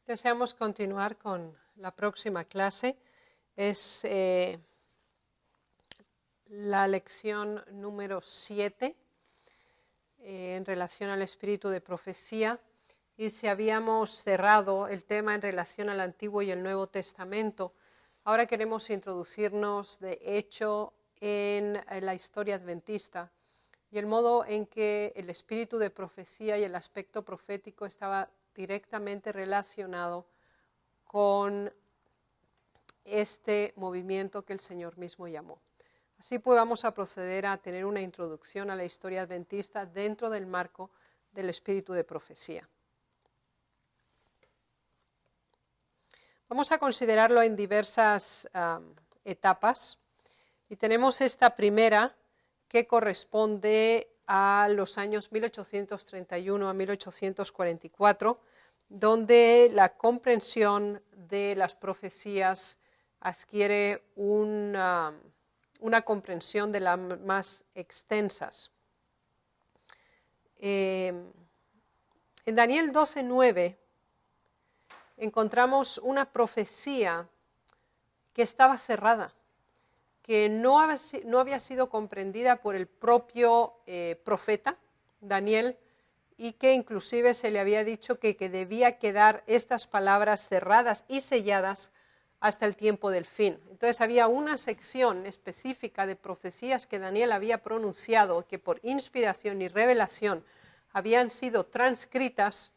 Deseamos continuar con la próxima clase. Es la lección número 7 en relación al espíritu de profecía. Y si habíamos cerrado el tema en relación al Antiguo y el Nuevo Testamento, ahora queremos introducirnos de hecho en la historia adventista y el modo en que el espíritu de profecía y el aspecto profético estaba directamente relacionado con este movimiento que el Señor mismo llamó. Así pues vamos a proceder a tener una introducción a la historia adventista dentro del marco del espíritu de profecía. Vamos a considerarlo en diversas etapas y tenemos esta primera que corresponde a los años 1831 a 1844, donde la comprensión de las profecías adquiere una comprensión de las más extensas. En Daniel 12:9 encontramos una profecía que estaba cerrada, que no había sido comprendida por el propio profeta Daniel, y que inclusive se le había dicho que debía quedar estas palabras cerradas y selladas hasta el tiempo del fin. Entonces había una sección específica de profecías que Daniel había pronunciado, que por inspiración y revelación habían sido transcritas,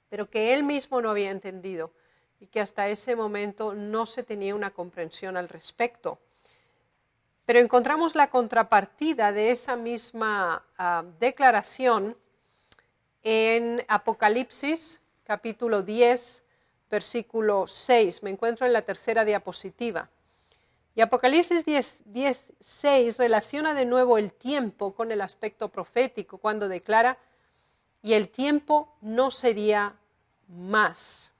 pero que él mismo no había entendido y que hasta ese momento no se tenía una comprensión al respecto. Pero encontramos la contrapartida de esa misma declaración en Apocalipsis, capítulo 10, versículo 6. Me encuentro en la tercera diapositiva. Y Apocalipsis 10:6 relaciona de nuevo el tiempo con el aspecto profético, cuando declara, y el tiempo no sería más.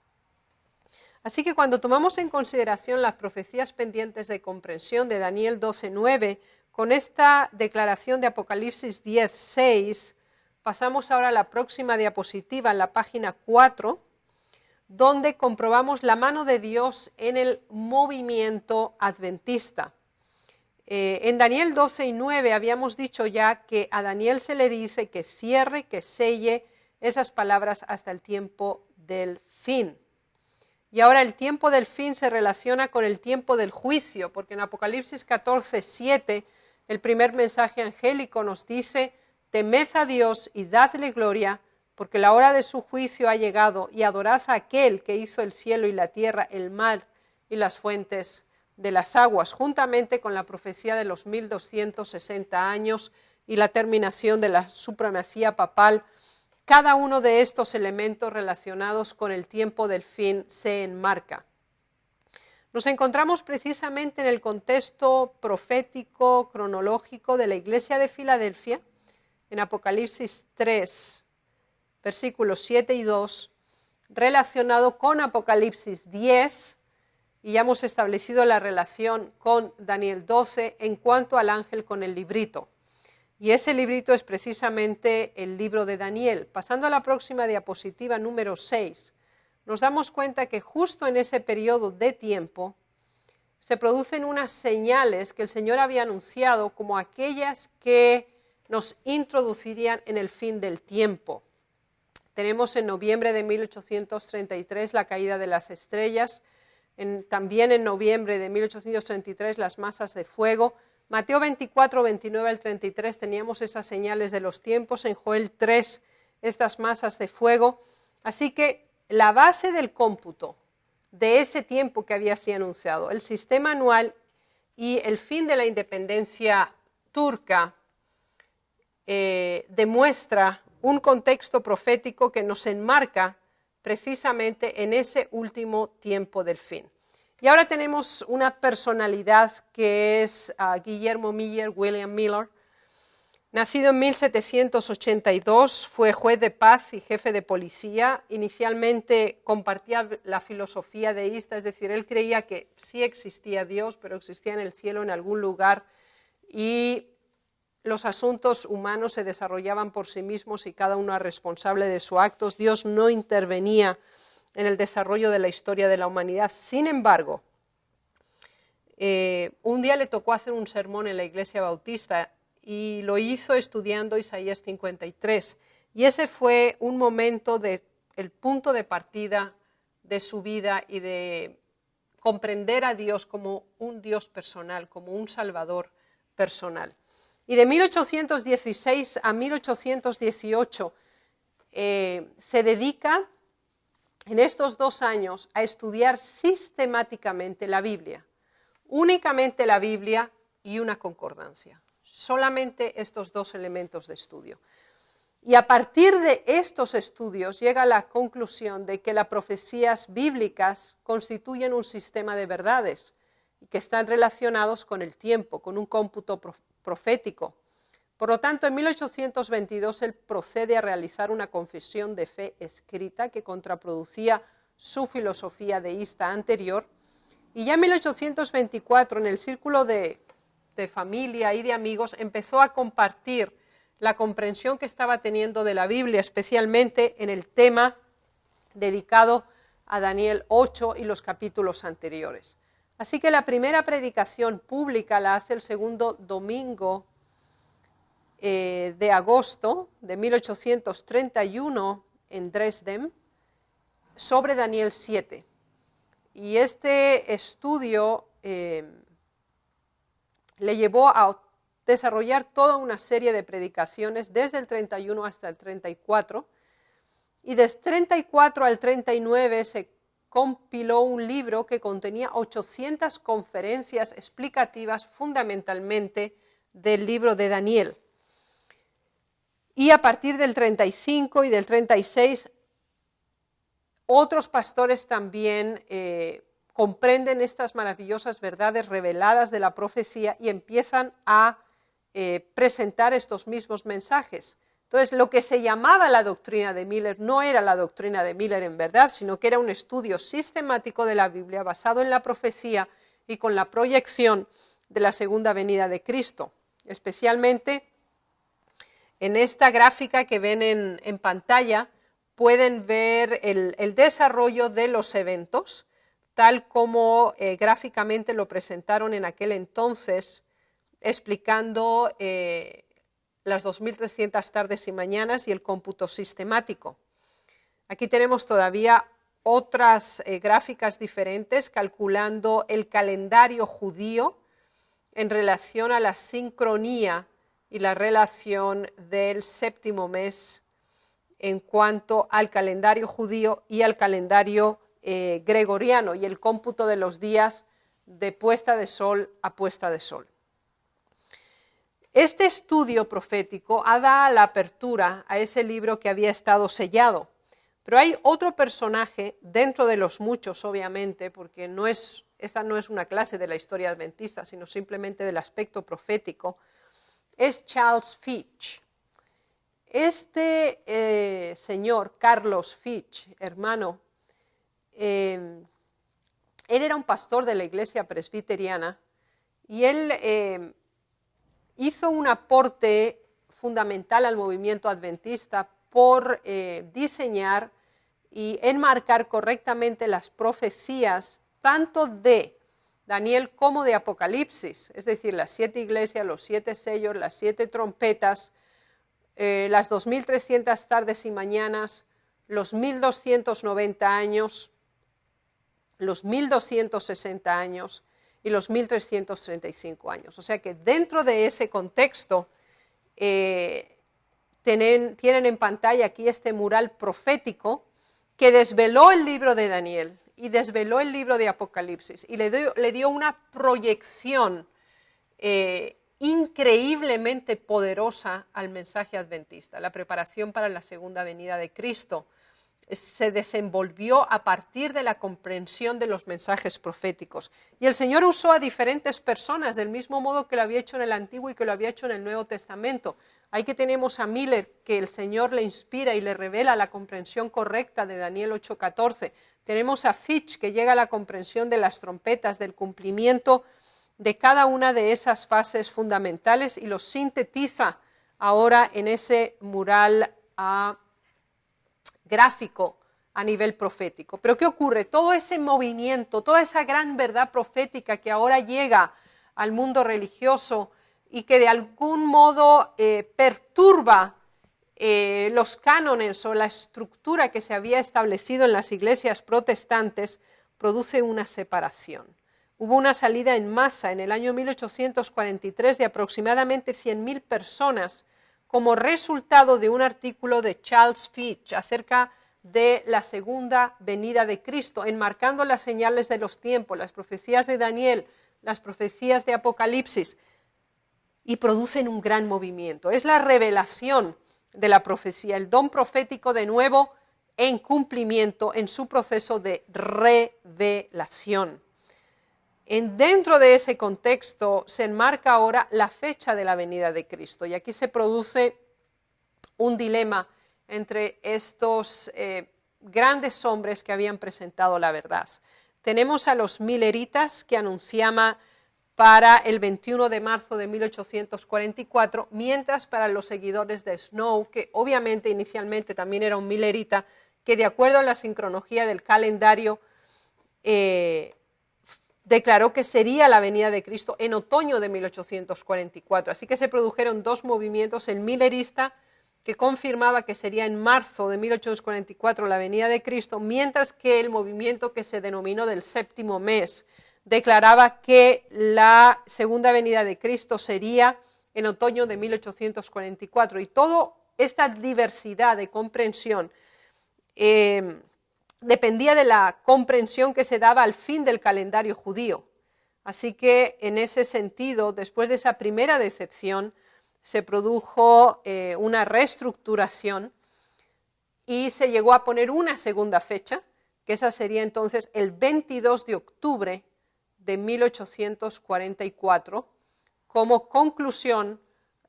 Así que cuando tomamos en consideración las profecías pendientes de comprensión de Daniel 12:9, con esta declaración de Apocalipsis 10:6, pasamos ahora a la próxima diapositiva, en la página 4, donde comprobamos la mano de Dios en el movimiento adventista. En Daniel 12:9 habíamos dicho ya que a Daniel se le dice que cierre, que selle esas palabras hasta el tiempo del fin. Y ahora el tiempo del fin se relaciona con el tiempo del juicio, porque en Apocalipsis 14:7 el primer mensaje angélico nos dice: temed a Dios y dadle gloria, porque la hora de su juicio ha llegado, y adorad a aquel que hizo el cielo y la tierra, el mar y las fuentes de las aguas, juntamente con la profecía de los 1260 años y la terminación de la supremacía papal. Cada uno de estos elementos relacionados con el tiempo del fin se enmarca. Nos encontramos precisamente en el contexto profético, cronológico de la iglesia de Filadelfia, en Apocalipsis 3, versículos 7 y 2, relacionado con Apocalipsis 10, y ya hemos establecido la relación con Daniel 12 en cuanto al ángel con el librito. Y ese librito es precisamente el libro de Daniel. Pasando a la próxima diapositiva, número 6, nos damos cuenta que justo en ese periodo de tiempo se producen unas señales que el Señor había anunciado como aquellas que nos introducirían en el fin del tiempo. Tenemos en noviembre de 1833 la caída de las estrellas, también en noviembre de 1833 las masas de fuego. Mateo 24, 29 al 33 teníamos esas señales de los tiempos, en Joel 3 estas masas de fuego. Así que la base del cómputo de ese tiempo que había sido anunciado, el sistema anual y el fin de la independencia turca, demuestra un contexto profético que nos enmarca precisamente en ese último tiempo del fin. Y ahora tenemos una personalidad que es Guillermo William Miller. Nacido en 1782, fue juez de paz y jefe de policía. Inicialmente compartía la filosofía deísta, es decir, él creía que sí existía Dios, pero existía en el cielo en algún lugar, y los asuntos humanos se desarrollaban por sí mismos y cada uno era responsable de sus actos. Dios no intervenía en el desarrollo de la historia de la humanidad. Sin embargo, un día le tocó hacer un sermón en la iglesia bautista y lo hizo estudiando Isaías 53. Y ese fue un momento el punto de partida de su vida y de comprender a Dios como un Dios personal, como un Salvador personal. Y de 1816 a 1818 se dedica en estos 2 años a estudiar sistemáticamente la Biblia, únicamente la Biblia y una concordancia, solamente estos 2 elementos de estudio. Y a partir de estos estudios llega a la conclusión de que las profecías bíblicas constituyen un sistema de verdades y que están relacionados con el tiempo, con un cómputo profético. Por lo tanto, en 1822 él procede a realizar una confesión de fe escrita que contraproducía su filosofía deísta anterior. Y ya en 1824, en el círculo de familia y de amigos, empezó a compartir la comprensión que estaba teniendo de la Biblia, especialmente en el tema dedicado a Daniel 8 y los capítulos anteriores. Así que la primera predicación pública la hace el segundo domingo de agosto de 1831 en Dresden sobre Daniel 7. Y este estudio le llevó a desarrollar toda una serie de predicaciones desde el 31 hasta el 34, y desde 34 al 39 se compiló un libro que contenía 800 conferencias explicativas fundamentalmente del libro de Daniel. Y a partir del 35 y del 36, otros pastores también comprenden estas maravillosas verdades reveladas de la profecía y empiezan a presentar estos mismos mensajes. Entonces, lo que se llamaba la doctrina de Miller no era la doctrina de Miller en verdad, sino que era un estudio sistemático de la Biblia basado en la profecía y con la proyección de la segunda venida de Cristo. Especialmente en esta gráfica que ven en pantalla pueden ver el desarrollo de los eventos, tal como gráficamente lo presentaron en aquel entonces, explicando las 2300 tardes y mañanas y el cómputo sistemático. Aquí tenemos todavía otras gráficas diferentes calculando el calendario judío en relación a la sincronía y la relación del séptimo mes en cuanto al calendario judío y al calendario gregoriano y el cómputo de los días de puesta de sol a puesta de sol. Este estudio profético ha dado la apertura a ese libro que había estado sellado, pero hay otro personaje dentro de los muchos, obviamente, porque esta no es una clase de la historia adventista, sino simplemente del aspecto profético, es Charles Fitch. Este señor, Carlos Fitch, hermano, él era un pastor de la iglesia presbiteriana y él hizo un aporte fundamental al movimiento adventista por diseñar y enmarcar correctamente las profecías tanto de Daniel como de Apocalipsis, es decir, las 7 iglesias, los 7 sellos, las 7 trompetas, las 2300 tardes y mañanas, los 1290 años, los 1260 años y los 1335 años. O sea que dentro de ese contexto tienen en pantalla aquí este mural profético que desveló el libro de Daniel y desveló el libro de Apocalipsis y le dio una proyección increíblemente poderosa al mensaje adventista. La preparación para la segunda venida de Cristo se desenvolvió a partir de la comprensión de los mensajes proféticos. Y el Señor usó a diferentes personas, del mismo modo que lo había hecho en el Antiguo y que lo había hecho en el Nuevo Testamento. Ahí que tenemos a Miller, que el Señor le inspira y le revela la comprensión correcta de Daniel 8:14. Tenemos a Fitch, que llega a la comprensión de las trompetas, del cumplimiento de cada una de esas fases fundamentales y los sintetiza ahora en ese mural gráfico a nivel profético. Pero ¿qué ocurre? Todo ese movimiento, toda esa gran verdad profética que ahora llega al mundo religioso y que de algún modo perturba los cánones o la estructura que se había establecido en las iglesias protestantes, produce una separación. Hubo una salida en masa en el año 1843 de aproximadamente 100.000 personas como resultado de un artículo de Charles Fitch acerca de la segunda venida de Cristo, enmarcando las señales de los tiempos, las profecías de Daniel, las profecías de Apocalipsis, y producen un gran movimiento. Es la revelación de la profecía, el don profético de nuevo en cumplimiento en su proceso de revelación. Dentro de ese contexto se enmarca ahora la fecha de la venida de Cristo, y aquí se produce un dilema entre estos grandes hombres que habían presentado la verdad. Tenemos a los mileritas, que anunciaban para el 21 de marzo de 1844, mientras para los seguidores de Snow, que obviamente inicialmente también era un milerita, que de acuerdo a la sincronología del calendario declaró que sería la venida de Cristo en otoño de 1844. Así que se produjeron dos movimientos: el milerista, que confirmaba que sería en marzo de 1844 la venida de Cristo, mientras que el movimiento que se denominó del séptimo mes declaraba que la segunda venida de Cristo sería en otoño de 1844. Y toda esta diversidad de comprensión dependía de la comprensión que se daba al fin del calendario judío. Así que en ese sentido, después de esa primera decepción, se produjo una reestructuración y se llegó a poner una segunda fecha, que esa sería entonces el 22 de octubre de 1844, como conclusión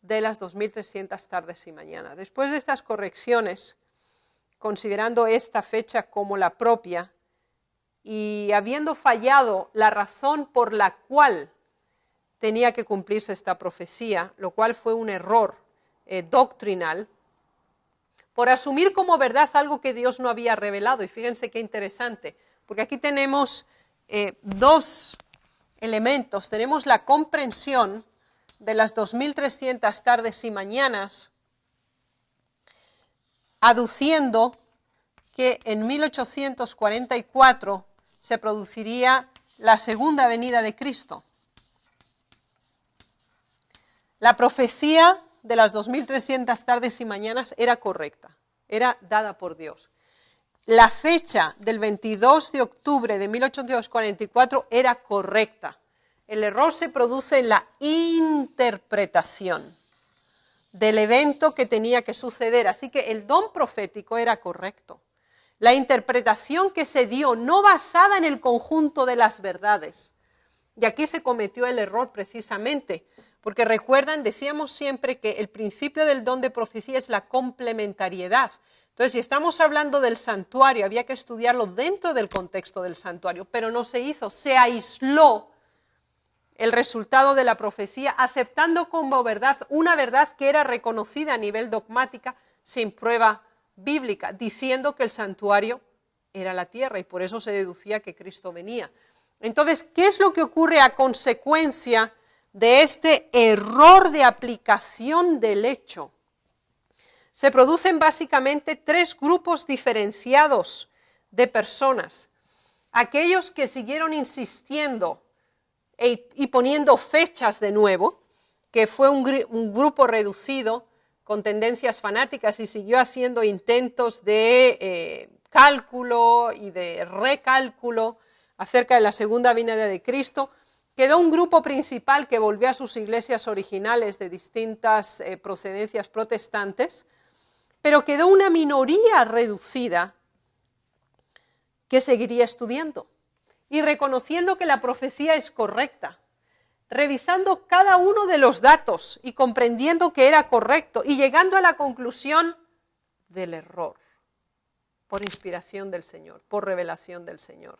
de las 2300 tardes y mañanas. Después de estas correcciones, considerando esta fecha como la propia y habiendo fallado la razón por la cual tenía que cumplirse esta profecía, lo cual fue un error doctrinal, por asumir como verdad algo que Dios no había revelado. Y fíjense qué interesante, porque aquí tenemos dos elementos. Tenemos la comprensión de las 2300 tardes y mañanas, aduciendo que en 1844 se produciría la segunda venida de Cristo. La profecía de las 2300 tardes y mañanas era correcta, era dada por Dios. La fecha del 22 de octubre de 1844 era correcta. El error se produce en la interpretación del evento que tenía que suceder. Así que el don profético era correcto. La interpretación que se dio, no basada en el conjunto de las verdades. Y aquí se cometió el error precisamente, porque recuerdan, decíamos siempre que el principio del don de profecía es la complementariedad. Entonces, si estamos hablando del santuario, había que estudiarlo dentro del contexto del santuario, pero no se hizo, se aisló el resultado de la profecía, aceptando como verdad una verdad que era reconocida a nivel dogmática sin prueba bíblica, diciendo que el santuario era la tierra, y por eso se deducía que Cristo venía. Entonces, ¿qué es lo que ocurre a consecuencia de este error de aplicación del hecho? Se producen básicamente tres grupos diferenciados de personas. Aquellos que siguieron insistiendo y poniendo fechas de nuevo, que fue un grupo reducido con tendencias fanáticas y siguió haciendo intentos de cálculo y de recálculo acerca de la segunda venida de Cristo. Quedó un grupo principal que volvió a sus iglesias originales de distintas procedencias protestantes, pero quedó una minoría reducida que seguiría estudiando y reconociendo que la profecía es correcta, revisando cada uno de los datos y comprendiendo que era correcto y llegando a la conclusión del error, por inspiración del Señor, por revelación del Señor.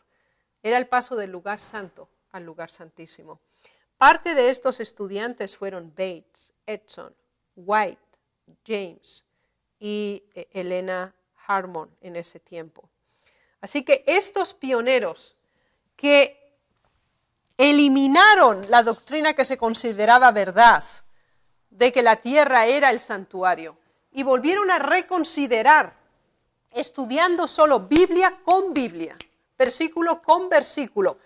Era el paso del lugar santo al lugar santísimo. Parte de estos estudiantes fueron Bates, Edson, White, James y Helena Harmon en ese tiempo. Así que estos pioneros que eliminaron la doctrina que se consideraba verdad, de que la tierra era el santuario, y volvieron a reconsiderar, estudiando solo Biblia con Biblia, versículo con versículo,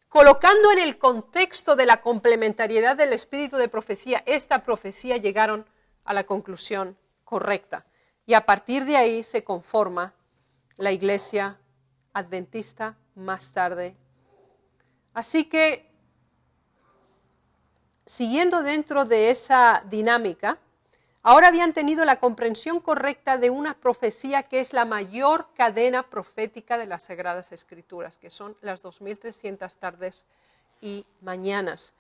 colocando en el contexto de la complementariedad del espíritu de profecía, esta profecía, llegaron a la conclusión correcta. Y a partir de ahí se conforma la iglesia adventista más tarde. Así que, siguiendo dentro de esa dinámica, ahora habían tenido la comprensión correcta de una profecía que es la mayor cadena profética de las Sagradas Escrituras, que son las 2300 tardes y mañanas.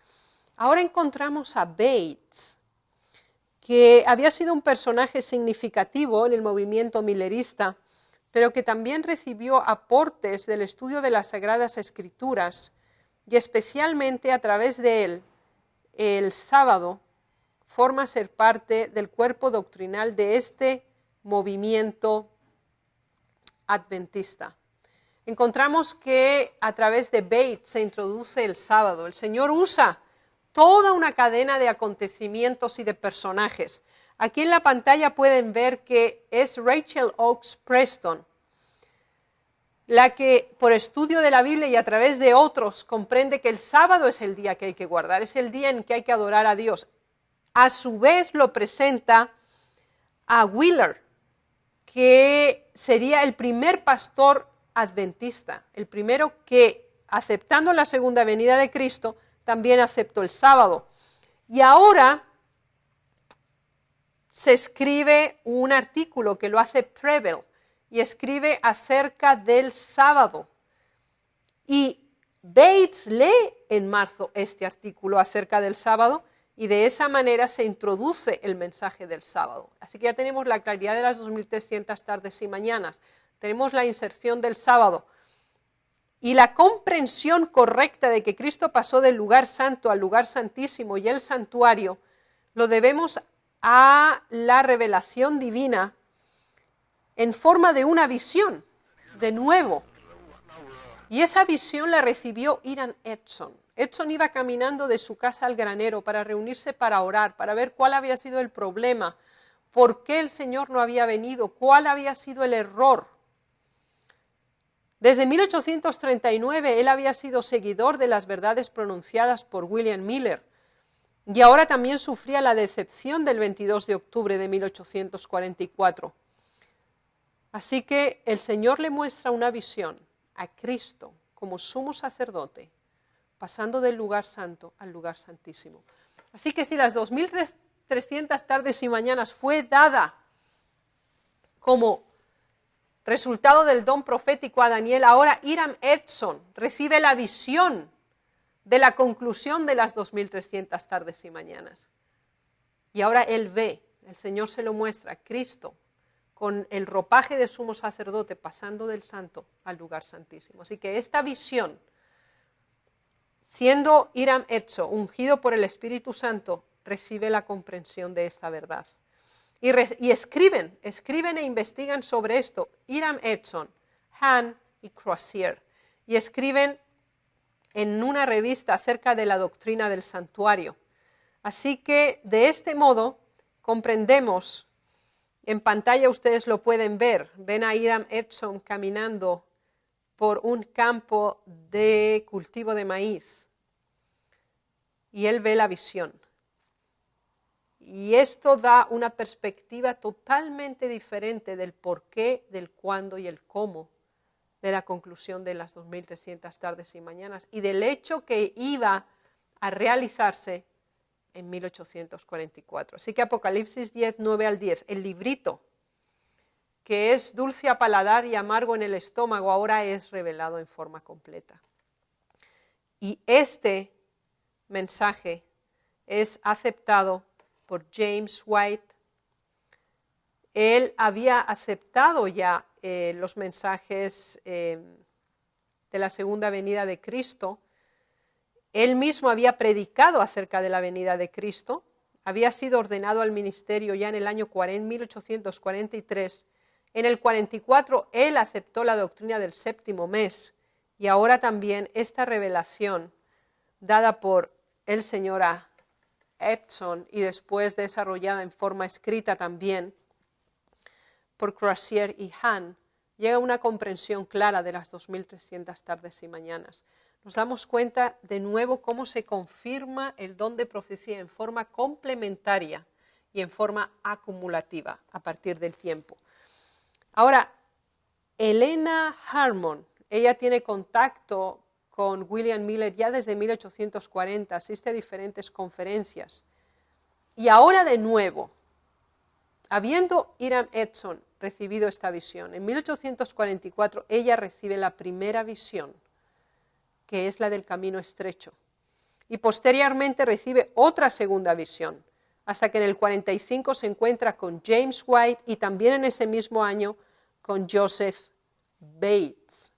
Ahora encontramos a Bates, que había sido un personaje significativo en el movimiento millerista, pero que también recibió aportes del estudio de las Sagradas Escrituras, y especialmente a través de él, el sábado forma ser parte del cuerpo doctrinal de este movimiento adventista. Encontramos que a través de Bates se introduce el sábado. El Señor usa toda una cadena de acontecimientos y de personajes. Aquí en la pantalla pueden ver que es Rachel Oakes Preston la que, por estudio de la Biblia y a través de otros, comprende que el sábado es el día que hay que guardar, es el día en que hay que adorar a Dios. A su vez lo presenta a Wheeler, que sería el primer pastor adventista, el primero que, aceptando la segunda venida de Cristo, también aceptó el sábado. Y ahora se escribe un artículo que lo hace Preble, y escribe acerca del sábado. Y Bates lee en marzo este artículo acerca del sábado, y de esa manera se introduce el mensaje del sábado. Así que ya tenemos la claridad de las 2300 tardes y mañanas, tenemos la inserción del sábado, y la comprensión correcta de que Cristo pasó del lugar santo al lugar santísimo y el santuario, lo debemos a la revelación divina en forma de una visión, de nuevo. Y esa visión la recibió Hiram Edson. Edson iba caminando de su casa al granero para reunirse para orar, para ver cuál había sido el problema, por qué el Señor no había venido, cuál había sido el error. Desde 1839 él había sido seguidor de las verdades pronunciadas por William Miller, y ahora también sufría la decepción del 22 de octubre de 1844. Así que el Señor le muestra una visión a Cristo como sumo sacerdote, pasando del lugar santo al lugar santísimo. Así que si las 2300 tardes y mañanas fue dada como resultado del don profético a Daniel, ahora Hiram Edson recibe la visión de la conclusión de las 2300 tardes y mañanas. Y ahora él ve, el Señor se lo muestra, Cristo con el ropaje de sumo sacerdote pasando del santo al lugar santísimo. Así que esta visión, siendo Hiram Edson ungido por el Espíritu Santo, recibe la comprensión de esta verdad. Y escriben e investigan sobre esto Hiram Edson, Hahn y Crozier, y escriben en una revista acerca de la doctrina del santuario. Así que de este modo comprendemos. En pantalla ustedes lo pueden ver, ven a Hiram Edson caminando por un campo de cultivo de maíz y él ve la visión. Y esto da una perspectiva totalmente diferente del por qué, del cuándo y el cómo de la conclusión de las 2300 tardes y mañanas y del hecho que iba a realizarse en 1844. Así que Apocalipsis 10, 9 al 10, el librito que es dulce a paladar y amargo en el estómago, ahora es revelado en forma completa. Y este mensaje es aceptado por James White. Él había aceptado ya los mensajes de la segunda venida de Cristo. Él mismo había predicado acerca de la venida de Cristo, había sido ordenado al ministerio ya en el año 1843. En el 44 él aceptó la doctrina del séptimo mes y ahora también esta revelación dada por el señor Edson y después desarrollada en forma escrita también por Crozier y Hahn, llega a una comprensión clara de las 2300 tardes y mañanas. Nos damos cuenta de nuevo cómo se confirma el don de profecía en forma complementaria y en forma acumulativa a partir del tiempo. Ahora, Helena Harmon, ella tiene contacto con William Miller ya desde 1840, asiste a diferentes conferencias. Y ahora de nuevo, habiendo Hiram Edson recibido esta visión, en 1844 ella recibe la primera visión, que es la del camino estrecho. Y posteriormente recibe otra segunda visión, hasta que en el 45 se encuentra con James White y también en ese mismo año con Joseph Bates.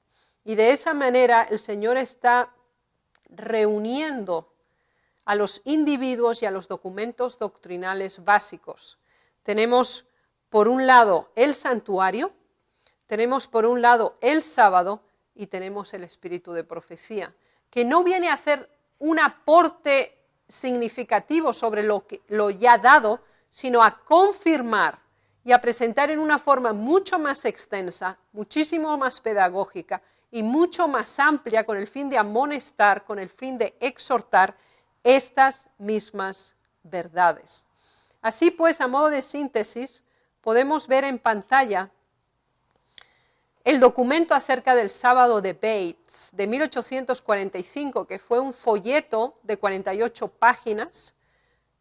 Y de esa manera el Señor está reuniendo a los individuos y a los documentos doctrinales básicos. Tenemos por un lado el santuario, tenemos por un lado el sábado y tenemos el espíritu de profecía, que no viene a hacer un aporte significativo sobre lo ya dado, sino a confirmar y a presentar en una forma mucho más extensa, muchísimo más pedagógica y mucho más amplia con el fin de amonestar, con el fin de exhortar estas mismas verdades. Así pues, a modo de síntesis, podemos ver en pantalla el documento acerca del sábado de Bates de 1845, que fue un folleto de 48 páginas,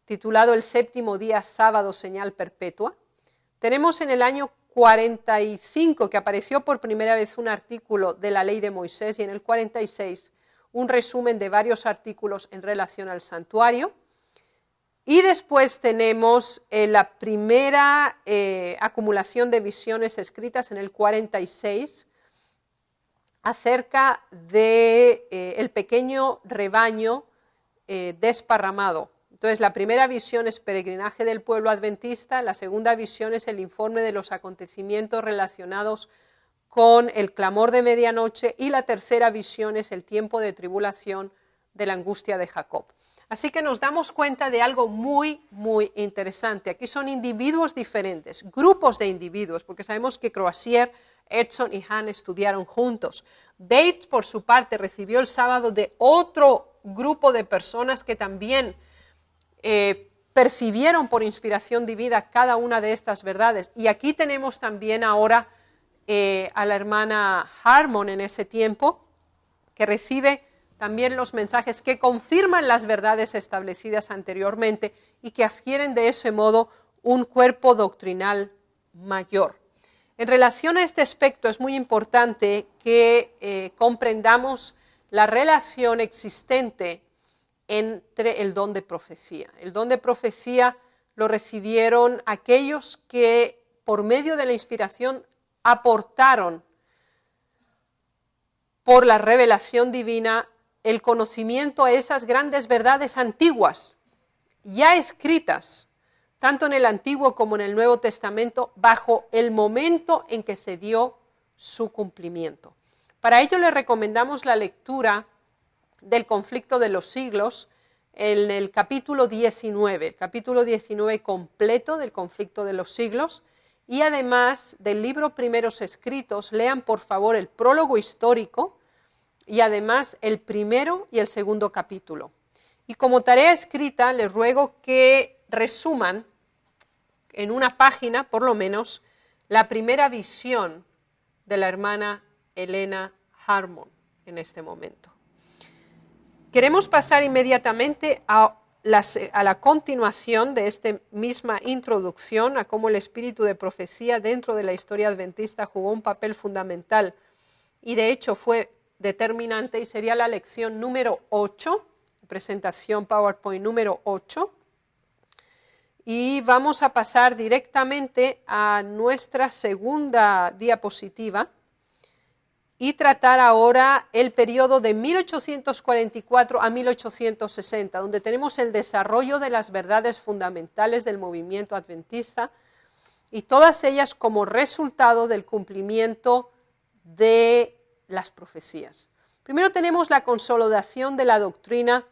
titulado El séptimo día sábado, señal perpetua. Tenemos en el año 45 que apareció por primera vez un artículo de la ley de Moisés y en el 46 un resumen de varios artículos en relación al santuario. Y después tenemos la primera acumulación de visiones escritas en el 46 acerca de el pequeño rebaño desparramado. Entonces, la primera visión es peregrinaje del pueblo adventista, la segunda visión es el informe de los acontecimientos relacionados con el clamor de medianoche y la tercera visión es el tiempo de tribulación de la angustia de Jacob. Así que nos damos cuenta de algo muy, muy interesante. Aquí son individuos diferentes, grupos de individuos, porque sabemos que Crozier, Edson y Hahn estudiaron juntos. Bates, por su parte, recibió el sábado de otro grupo de personas que también percibieron por inspiración divina cada una de estas verdades. Y aquí tenemos también ahora a la hermana Harmon en ese tiempo, que recibe también los mensajes que confirman las verdades establecidas anteriormente y que adquieren de ese modo un cuerpo doctrinal mayor. En relación a este aspecto es muy importante que comprendamos la relación existente entre el don de profecía. El don de profecía lo recibieron aquellos que por medio de la inspiración aportaron por la revelación divina el conocimiento a esas grandes verdades antiguas, ya escritas, tanto en el Antiguo como en el Nuevo Testamento, bajo el momento en que se dio su cumplimiento. Para ello le recomendamos la lectura del conflicto de los siglos, en el capítulo 19, el capítulo 19 completo del conflicto de los siglos, y además del libro Primeros Escritos, lean por favor el prólogo histórico, y además el primero y el segundo capítulo. Y como tarea escrita les ruego que resuman en una página, por lo menos, la primera visión de la hermana Helena Harmon en este momento. Queremos pasar inmediatamente a la continuación de esta misma introducción a cómo el espíritu de profecía dentro de la historia adventista jugó un papel fundamental y de hecho fue determinante y sería la lección número 8, presentación PowerPoint número 8. Y vamos a pasar directamente a nuestra segunda diapositiva y tratar ahora el periodo de 1844 a 1860, donde tenemos el desarrollo de las verdades fundamentales del movimiento adventista y todas ellas como resultado del cumplimiento de las profecías. Primero tenemos la consolidación de la doctrina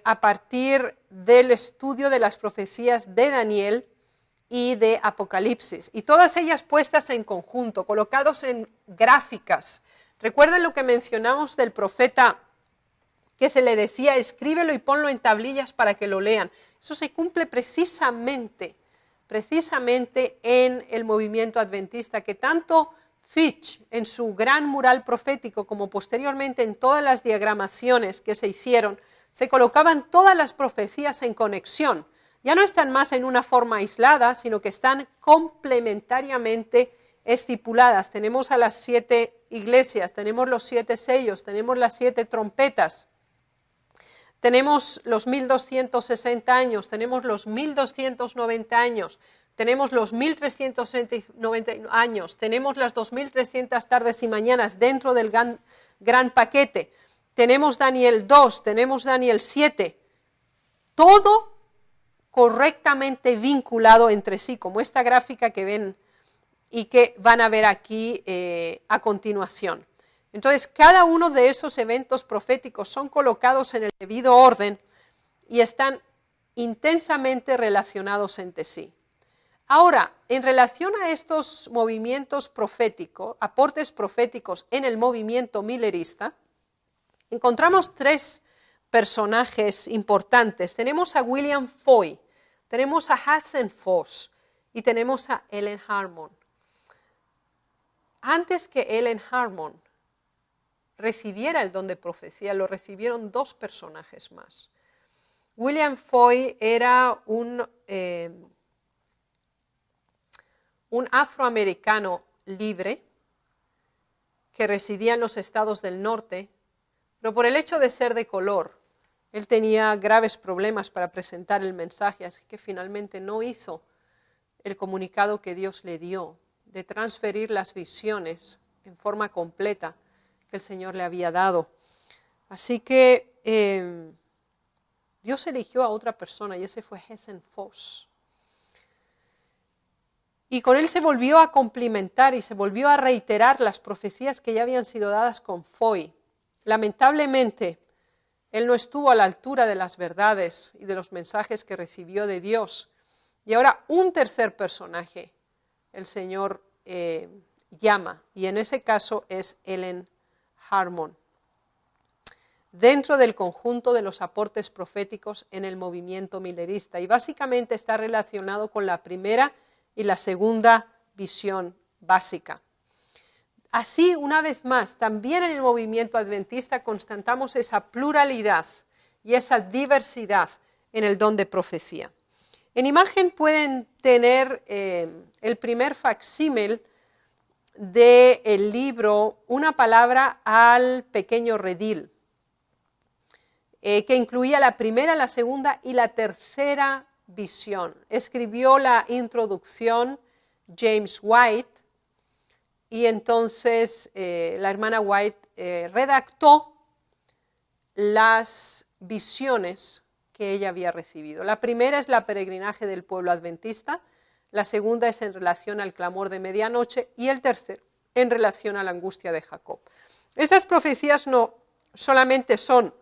a partir del estudio de las profecías de Daniel y de Apocalipsis, y todas ellas puestas en conjunto, colocados en gráficas. ¿Recuerdan lo que mencionamos del profeta que se le decía, escríbelo y ponlo en tablillas para que lo lean? Eso se cumple precisamente en el movimiento adventista, que tanto Fitch en su gran mural profético como posteriormente en todas las diagramaciones que se hicieron, se colocaban todas las profecías en conexión. Ya no están más en una forma aislada, sino que están complementariamente estipuladas. Tenemos a las 7 iglesias, tenemos los 7 sellos, tenemos las 7 trompetas, tenemos los 1260 años, tenemos los 1290 años, tenemos los 1390 años, tenemos las 2300 tardes y mañanas dentro del gran paquete, tenemos Daniel 2, tenemos Daniel 7, todo correctamente vinculado entre sí, como esta gráfica que ven y que van a ver aquí a continuación. Entonces, cada uno de esos eventos proféticos son colocados en el debido orden y están intensamente relacionados entre sí. Ahora, en relación a estos movimientos proféticos, aportes proféticos en el movimiento millerista, encontramos 3 personajes importantes. Tenemos a William Foy, tenemos a Hudson Foss y tenemos a Ellen Harmon. Antes que Ellen Harmon recibiera el don de profecía, lo recibieron 2 personajes más. William Foy era un afroamericano libre que residía en los estados del norte, pero por el hecho de ser de color, él tenía graves problemas para presentar el mensaje, así que finalmente no hizo el comunicado que Dios le dio de transferir las visiones en forma completa que el Señor le había dado. Así que Dios eligió a otra persona y ese fue Hudson Foss. Y con él se volvió a complementar y se volvió a reiterar las profecías que ya habían sido dadas con Foy. Lamentablemente, él no estuvo a la altura de las verdades y de los mensajes que recibió de Dios. Y ahora un tercer personaje, el Señor llama, y en ese caso es Ellen Harmon, dentro del conjunto de los aportes proféticos en el movimiento millerista. Y básicamente está relacionado con la primera y la segunda visión básica. Así, una vez más, también en el movimiento adventista constatamos esa pluralidad y esa diversidad en el don de profecía. En imagen pueden tener el primer facsímil del libro Una palabra al pequeño redil, que incluía la primera, la segunda y la tercera visión. Escribió la introducción James White y entonces la hermana White redactó las visiones que ella había recibido. La primera es la peregrinaje del pueblo adventista, la segunda es en relación al clamor de medianoche y el tercero en relación a la angustia de Jacob. Estas profecías no solamente son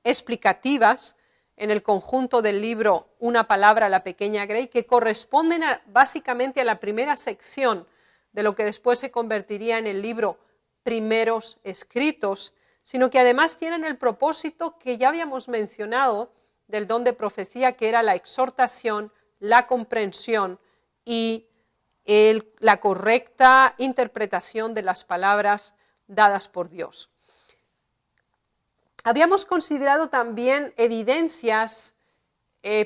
explicativas en el conjunto del libro Una palabra a la pequeña Grey, que corresponden básicamente a la primera sección de lo que después se convertiría en el libro Primeros Escritos, sino que además tienen el propósito que ya habíamos mencionado del don de profecía, que era la exhortación, la comprensión y la correcta interpretación de las palabras dadas por Dios. Habíamos considerado también evidencias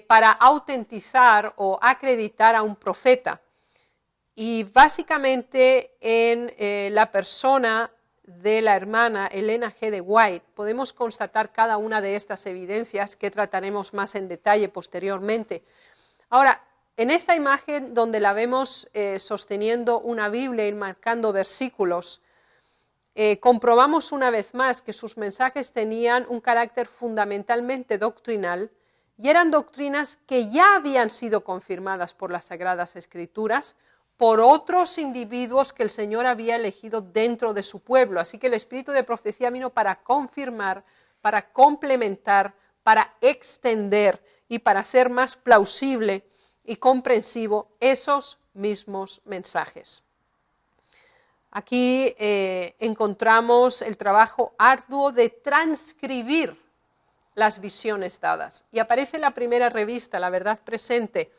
para autentizar o acreditar a un profeta. Y básicamente en la persona de la hermana Elena G. de White podemos constatar cada una de estas evidencias que trataremos más en detalle posteriormente. Ahora, en esta imagen donde la vemos sosteniendo una Biblia y marcando versículos, comprobamos una vez más que sus mensajes tenían un carácter fundamentalmente doctrinal y eran doctrinas que ya habían sido confirmadas por las Sagradas Escrituras, por otros individuos que el Señor había elegido dentro de su pueblo. Así que el espíritu de profecía vino para confirmar, para complementar, para extender y para hacer más plausible y comprensivo esos mismos mensajes. Aquí encontramos el trabajo arduo de transcribir las visiones dadas. Y aparece en la primera revista, La Verdad Presente,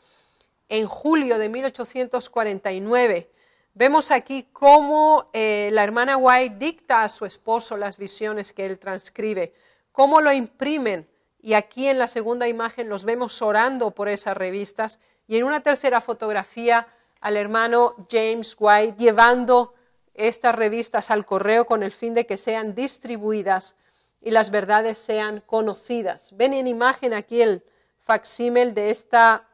en julio de 1849. Vemos aquí cómo la hermana White dicta a su esposo las visiones que él transcribe, cómo lo imprimen, y aquí en la segunda imagen los vemos orando por esas revistas, y en una tercera fotografía al hermano James White llevando estas revistas al correo con el fin de que sean distribuidas y las verdades sean conocidas. Ven en imagen aquí el facsímil de esta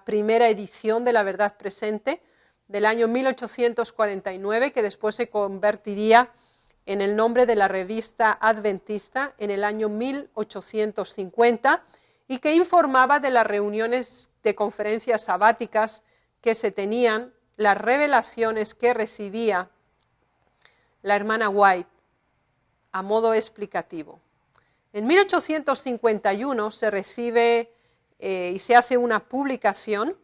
primera edición de La Verdad Presente del año 1849, que después se convertiría en el nombre de la revista Adventista en el año 1850 y que informaba de las reuniones de conferencias sabáticas que se tenían, las revelaciones que recibía la hermana White a modo explicativo. En 1851 se recibe y se hace una publicación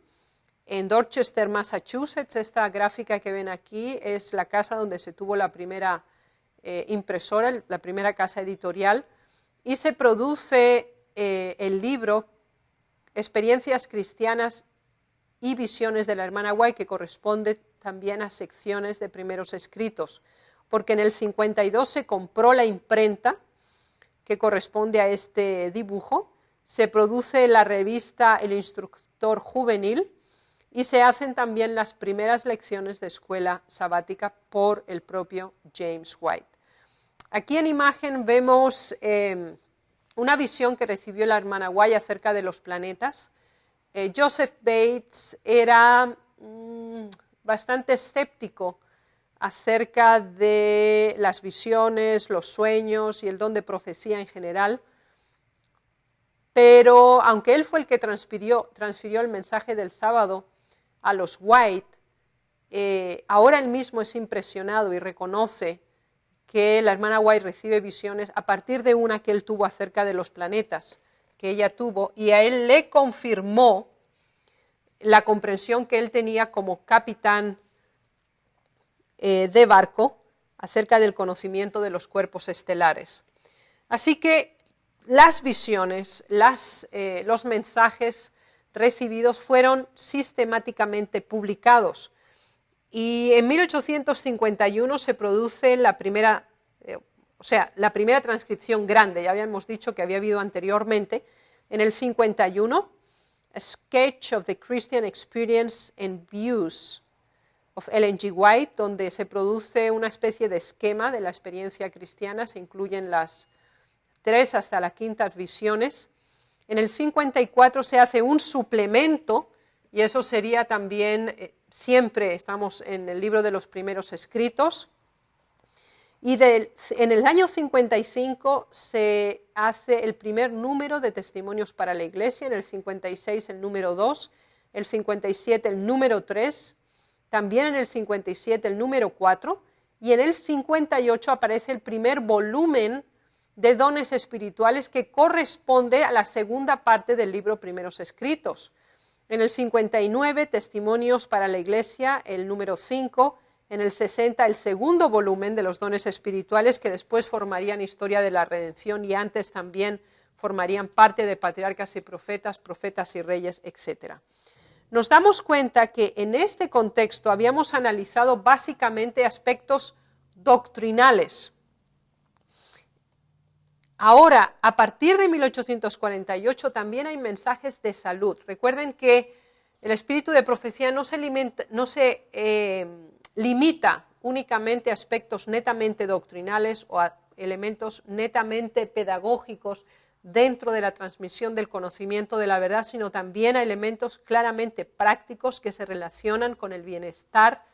en Dorchester, Massachusetts. Esta gráfica que ven aquí es la casa donde se tuvo la primera impresora, la primera casa editorial, y se produce el libro Experiencias Cristianas y Visiones de la hermana White, que corresponde también a secciones de primeros escritos, porque en el 52 se compró la imprenta que corresponde a este dibujo, se produce la revista El Instructor Juvenil y se hacen también las primeras lecciones de escuela sabática por el propio James White. Aquí en imagen vemos una visión que recibió la hermana White acerca de los planetas. Joseph Bates era bastante escéptico acerca de las visiones, los sueños y el don de profecía en general, pero aunque él fue el que transfirió el mensaje del sábado a los White, ahora él mismo es impresionado y reconoce que la hermana White recibe visiones a partir de una que él tuvo acerca de los planetas, que ella tuvo, y a él le confirmó la comprensión que él tenía como capitán de barco acerca del conocimiento de los cuerpos estelares. Así que las visiones, los mensajes recibidos fueron sistemáticamente publicados. Y en 1851 se produce la primera transcripción grande. Ya habíamos dicho que había habido anteriormente. En el 51, A Sketch of the Christian Experience and Views of Ellen G. White, donde se produce una especie de esquema de la experiencia cristiana, se incluyen las 3 hasta las 5 visiones. En el 54 se hace un suplemento, y eso sería también, siempre estamos en el libro de los primeros escritos, y en el año 55 se hace el primer número de testimonios para la iglesia, en el 56 el número 2, el 57 el número 3, también en el 57 el número 4, y en el 58 aparece el primer volumen de dones espirituales que corresponde a la segunda parte del libro Primeros Escritos. En el 59, Testimonios para la Iglesia, el número 5, en el 60, el segundo volumen de los dones espirituales que después formarían Historia de la Redención y antes también formarían parte de Patriarcas y Profetas, Profetas y Reyes, etc. Nos damos cuenta que en este contexto habíamos analizado básicamente aspectos doctrinales. Ahora, a partir de 1848 también hay mensajes de salud. Recuerden que el espíritu de profecía no se limita únicamente a aspectos netamente doctrinales o a elementos netamente pedagógicos dentro de la transmisión del conocimiento de la verdad, sino también a elementos claramente prácticos que se relacionan con el bienestar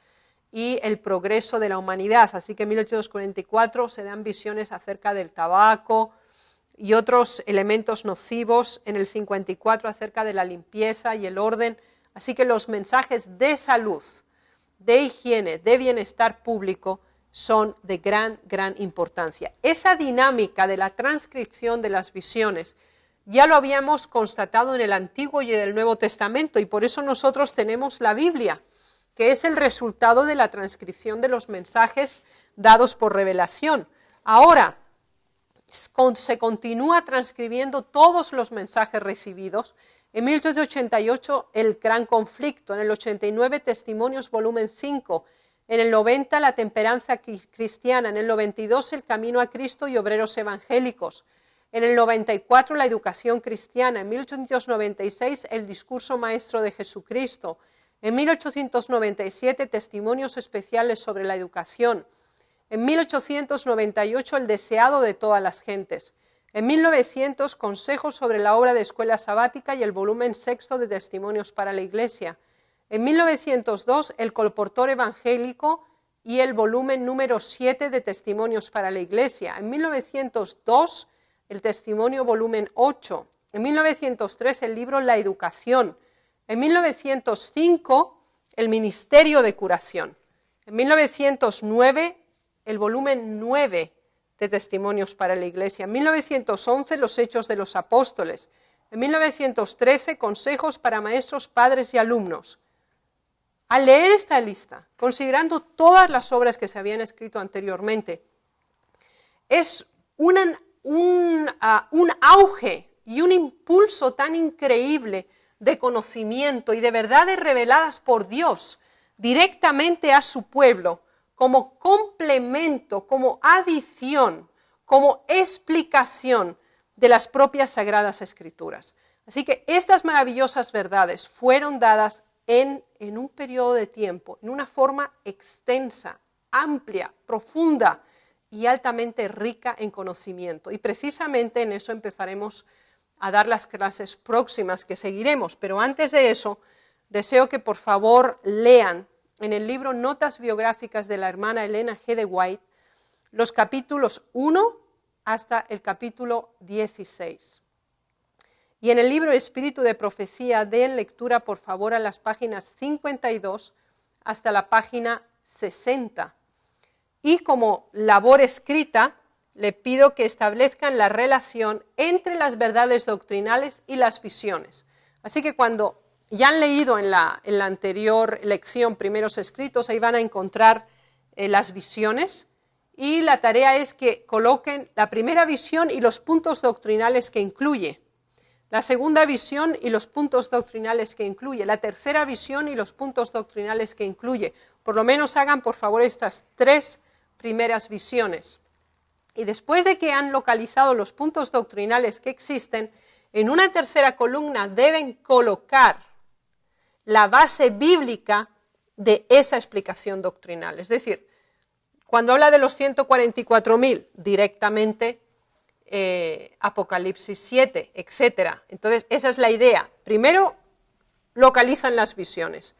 y el progreso de la humanidad. Así que en 1844 se dan visiones acerca del tabaco, y otros elementos nocivos, en el 54 acerca de la limpieza y el orden. Así que los mensajes de salud, de higiene, de bienestar público son de gran importancia. Esa dinámica de la transcripción de las visiones ya lo habíamos constatado en el Antiguo y en el Nuevo Testamento, y por eso nosotros tenemos la Biblia, que es el resultado de la transcripción de los mensajes dados por revelación. Ahora, se continúa transcribiendo todos los mensajes recibidos. En 1888 el gran conflicto, en el 89 Testimonios volumen 5, en el 90 la temperanza cristiana, en el 92 el camino a Cristo y obreros evangélicos, en el 94 la educación cristiana, en 1896 el discurso maestro de Jesucristo, en 1897 testimonios especiales sobre la educación, en 1898 el deseado de todas las gentes, en 1900 consejos sobre la obra de escuela sabática y el volumen 6 de testimonios para la Iglesia, en 1902 el colportor evangélico y el volumen número 7 de testimonios para la Iglesia, en 1902 el testimonio volumen 8, en 1903 el libro La Educación, en 1905 el Ministerio de Curación, en 1909 el volumen 9 de Testimonios para la Iglesia, en 1911 los Hechos de los Apóstoles, en 1913 Consejos para maestros, padres y alumnos. Al leer esta lista, considerando todas las obras que se habían escrito anteriormente, es un auge y un impulso tan increíble de conocimiento y de verdades reveladas por Dios directamente a su pueblo, como complemento, como adición, como explicación de las propias Sagradas Escrituras. Así que estas maravillosas verdades fueron dadas en un periodo de tiempo, en una forma extensa, amplia, profunda y altamente rica en conocimiento. Y precisamente en eso empezaremos a dar las clases próximas que seguiremos. Pero antes de eso, deseo que por favor lean en el libro Notas biográficas de la hermana Elena G. de White los capítulos 1 hasta el capítulo 16. Y en el libro Espíritu de Profecía, den lectura por favor a las páginas 52 hasta la página 60. Y como labor escrita, le pido que establezcan la relación entre las verdades doctrinales y las visiones. Así que cuando ya han leído en la anterior lección primeros escritos, ahí van a encontrar las visiones, y la tarea es que coloquen la primera visión y los puntos doctrinales que incluye, la segunda visión y los puntos doctrinales que incluye, la tercera visión y los puntos doctrinales que incluye. Por lo menos hagan por favor estas 3 primeras visiones. Y después de que han localizado los puntos doctrinales que existen, en una tercera columna deben colocar la base bíblica de esa explicación doctrinal. Es decir, cuando habla de los 144.000, directamente Apocalipsis 7, etc. Entonces, esa es la idea. Primero, localizan las visiones.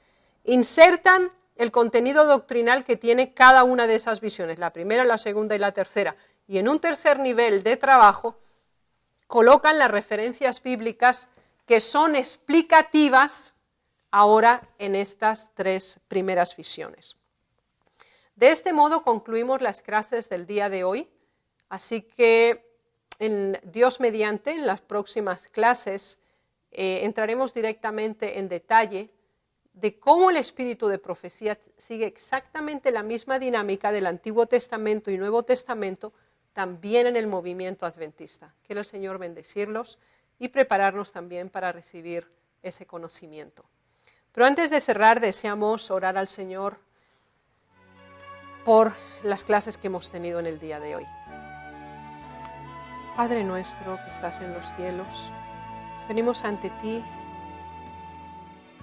Insertan el contenido doctrinal que tiene cada una de esas visiones, la primera, la segunda y la tercera. Y en un tercer nivel de trabajo, colocan las referencias bíblicas que son explicativas ahora en estas 3 primeras visiones. De este modo concluimos las clases del día de hoy, así que Dios mediante, en las próximas clases entraremos directamente en detalle de cómo el espíritu de profecía sigue exactamente la misma dinámica del Antiguo Testamento y Nuevo Testamento, también en el movimiento adventista. Quiero el Señor bendecirlos y prepararnos también para recibir ese conocimiento. Pero antes de cerrar, deseamos orar al Señor por las clases que hemos tenido en el día de hoy. Padre nuestro que estás en los cielos, venimos ante ti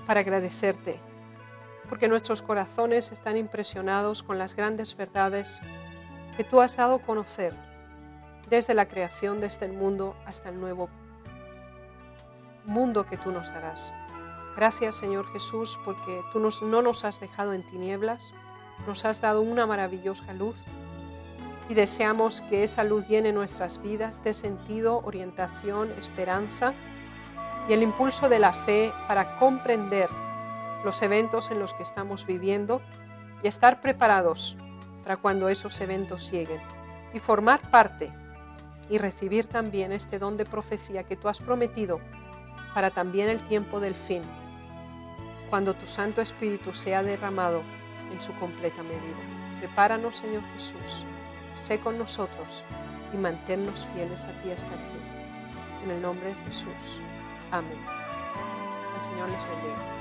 para agradecerte, porque nuestros corazones están impresionados con las grandes verdades que tú has dado a conocer desde la creación de este mundo hasta el nuevo mundo que tú nos darás. Gracias, Señor Jesús, porque tú no nos has dejado en tinieblas, nos has dado una maravillosa luz y deseamos que esa luz llene nuestras vidas de sentido, orientación, esperanza y el impulso de la fe para comprender los eventos en los que estamos viviendo y estar preparados para cuando esos eventos lleguen y formar parte y recibir también este don de profecía que tú has prometido para también el tiempo del fin, cuando tu Santo Espíritu sea derramado en su completa medida. Prepáranos, Señor Jesús, sé con nosotros y manténnos fieles a ti hasta el fin. En el nombre de Jesús. Amén. El Señor les bendiga.